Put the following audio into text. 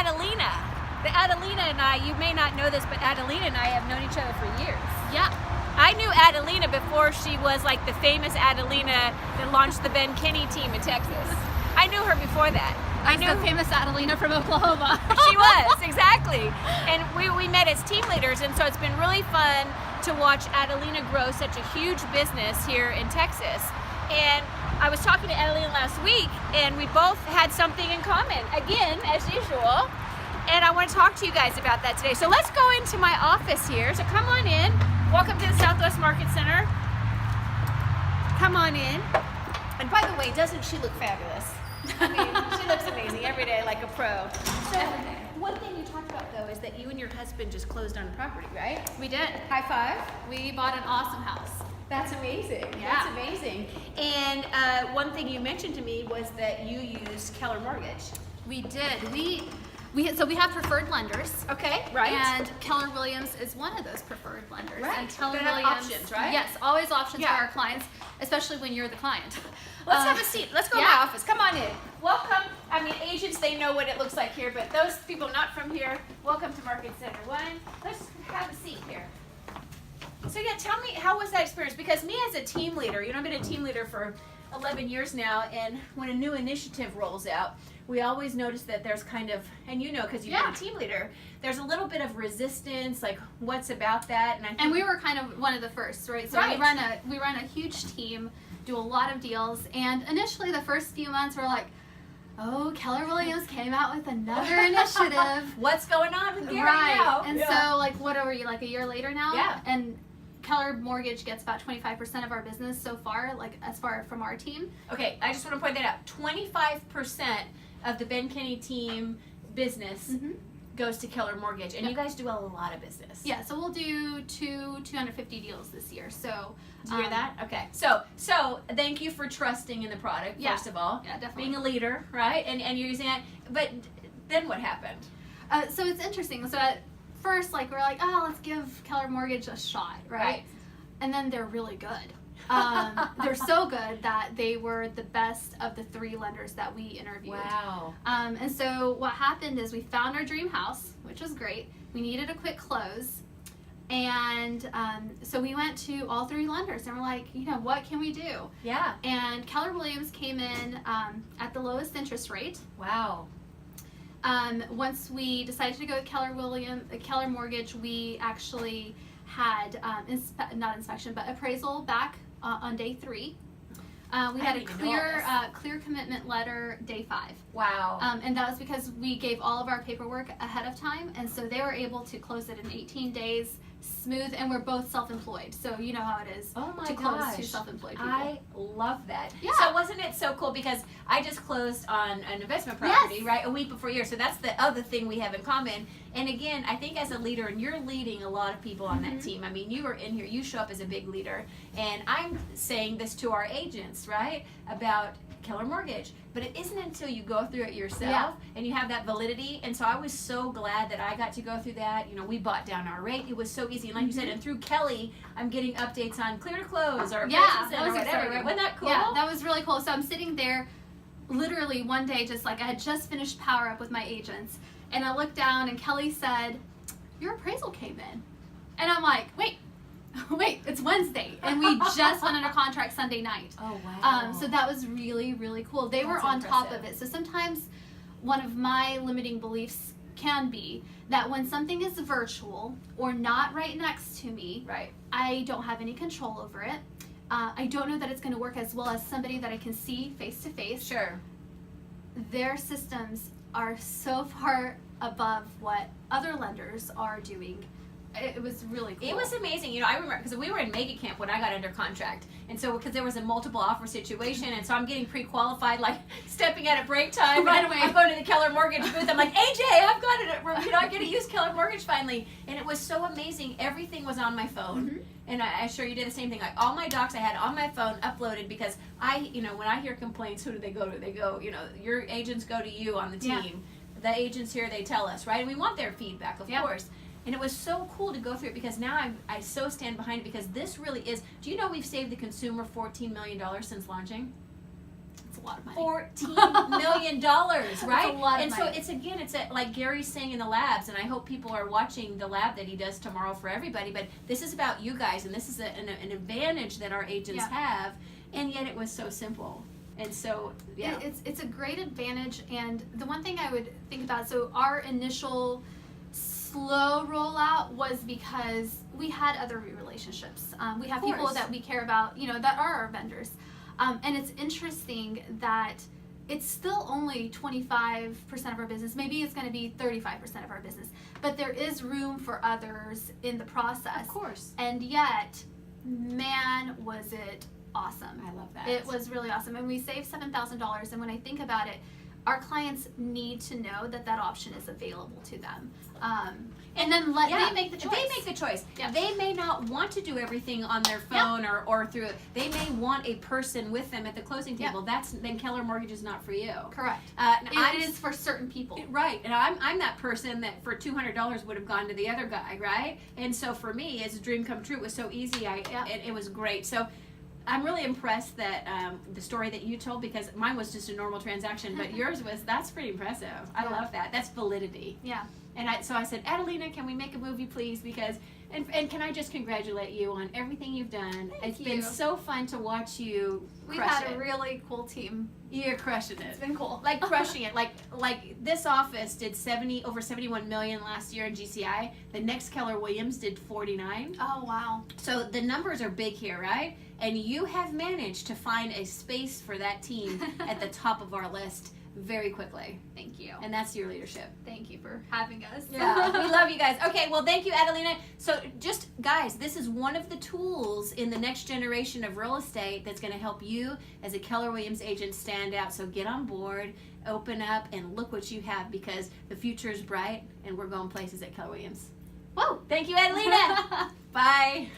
Adelina. The Adelina and I, you may not know this, but Adelina and I have known each other for years. Yeah. I knew Adelina before she was like the famous Adelina that launched the Ben Kinney team in Texas. I knew her before that. I knew the famous Adelina from Oklahoma. She was, exactly. And we met as team leaders, and so it's been really fun to watch Adelina grow such a huge business here in Texas. And I was talking to Adelina last week, and we both had something in common, again, as usual. And I want to talk to you guys about that today. So let's go into my office here. So come on in. Welcome to the Southwest Market Center. Come on in. And by the way, doesn't she look fabulous? I mean, she looks amazing every day like a pro. So one thing you talked about, though, is that you and your husband just closed on a property, right? We did. High five. We bought an awesome house. That's amazing. Yeah. That's amazing. And one thing you mentioned to me was that you use Keller Mortgage. We did. So we have preferred lenders. Okay, right. And Keller Williams is one of those preferred lenders. Right. And Keller They have Williams, options, right? Yes, always options Yeah. for our clients, especially when you're the client. Let's have a seat. Let's go to yeah. my office. Come on in. Welcome. I mean, agents, they know what it looks like here, but those people not from here, welcome to Market Center 1. Let's have a seat here. So yeah, tell me, how was that experience? Because me as a team leader, I've been a team leader for 11 years now, and when a new initiative rolls out, we always notice that there's kind of, and you know, because you've been a team leader, there's a little bit of resistance, like what's about that, and I think, And we were kind of one of the first, right? So Right. we run a huge team, do a lot of deals, and initially the first few months we're like, oh, Keller Williams came out with another initiative. what's going on with Gary Right. now? And so like what are we, like a year later now? Yeah. And Keller Mortgage gets about 25% of our business so far, like as far from our team. Okay, I just want to point that out. 25% of the Ben Kinney team business goes to Keller Mortgage, and you guys do a lot of business. Yeah, so we'll do 250 deals this year. So Do you hear that? Okay. So thank you for trusting in the product, first of all. Yeah, definitely. Being a leader, right? And you're using that. But then what happened? So it's interesting. So at first, like we're like, oh, let's give Keller Mortgage a shot, right? And then they're really good. They're so good that they were the best of the 3 lenders that we interviewed. Wow. And so what happened is we found our dream house, which was great. We needed a quick close. And so we went to all 3 lenders and we're like, what can we do? Yeah. And Keller Williams came in at the lowest interest rate. Wow. Once we decided to go with Keller Mortgage, we actually had not inspection, but appraisal back on day 3. We had a clear commitment letter day 5. Wow. And that was because we gave all of our paperwork ahead of time, and so they were able to close it in 18 days, smooth, and we're both self-employed, so you know how it is to close 2 self-employed people. I love that. Yeah. So wasn't it so cool, because I just closed on an investment property, right, a week before yours, so that's the other thing we have in common. And again, I think as a leader, and you're leading a lot of people on that team, I mean, you are in here, you show up as a big leader, and I'm saying this to our agents, right, about Keller Mortgage, but it isn't until you go through it yourself and you have that validity. And so I was so glad that I got to go through that. We bought down our rate. It was so easy, and like you said, and through Kelly, I'm getting updates on clear to close or that or was whatever. exciting. Right? Wasn't that cool? Yeah, that was really cool. So I'm sitting there, literally one day, just like I had just finished Power Up with my agents, and I looked down, and Kelly said, "Your appraisal came in," and I'm like, wait, it's Wednesday, and we just went under contract Sunday night. Oh, wow. So that was really, really cool. They were on top of it. So sometimes one of my limiting beliefs can be that when something is virtual or not right next to me, I don't have any control over it. I don't know that it's going to work as well as somebody that I can see face to face. Sure. Their systems are so far above what other lenders are doing. It was really cool. It was amazing. I remember, because we were in mega camp when I got under contract, and so because there was a multiple offer situation, and so I'm getting pre-qualified, like stepping out at break time right away. I'm going to the Keller Mortgage booth. I'm like, AJ, I've got it. I get to use Keller Mortgage finally, and it was so amazing. Everything was on my phone, and I'm sure you did the same thing. Like all my docs I had on my phone uploaded, because when I hear complaints, who do they go to? They go, your agents go to you on the team. Yeah. The agents here, they tell us, right? And we want their feedback, of course. And it was so cool to go through it, because now I so stand behind it, because this really is, do you know we've saved the consumer $14 million since launching? It's a a lot of money. $14 million, right? That's a lot of and money. so it's again, it's like Gary's saying in the labs, and I hope people are watching the lab that he does tomorrow for everybody. But this is about you guys, and this is an advantage that our agents have, and yet it was so simple. And so, yeah. It's a great advantage, and the one thing I would think about, so our initial slow rollout was because we had other relationships. We have people that we care about, you know, that are our vendors. And it's interesting that it's still only 25% of our business. Maybe it's going to be 35% of our business. But there is room for others in the process. Of course. And yet, man, was it awesome. I love that. It was really awesome. And we saved $7,000. And when I think about it, our clients need to know that that option is available to them. And then they make the choice. They make the choice. Yeah. They may not want to do everything on their phone or through it. They may want a person with them at the closing table. Then Keller Mortgage is not for you. Correct. It is for certain people. Right. And I'm that person that for $200 would have gone to the other guy, right? And so for me, it's a dream come true. It was so easy. It was great. So I'm really impressed that the story that you told, because mine was just a normal transaction, but yours that's pretty impressive. I love that. That's validity. Yeah. And so I said, Adelina, can we make a movie, please? Because and can I just congratulate you on everything you've done? It's been so fun to watch you We've crush had it. a really cool team. You're crushing it. It's been cool. Like crushing it. Like this office did over 71 million last year in GCI. The next Keller Williams did 49. Oh, wow. So the numbers are big here, right? And you have managed to find a space for that team at the top of our list very quickly. Thank you. And that's your leadership. Thank you for having us. Yeah, we love you guys. Okay, well, thank you, Adelina. So just, guys, this is one of the tools in the next generation of real estate that's going to help you as a Keller Williams agent stand out. So get on board, open up, and look what you have, because the future is bright, and we're going places at Keller Williams. Whoa. Thank you, Adelina. Bye.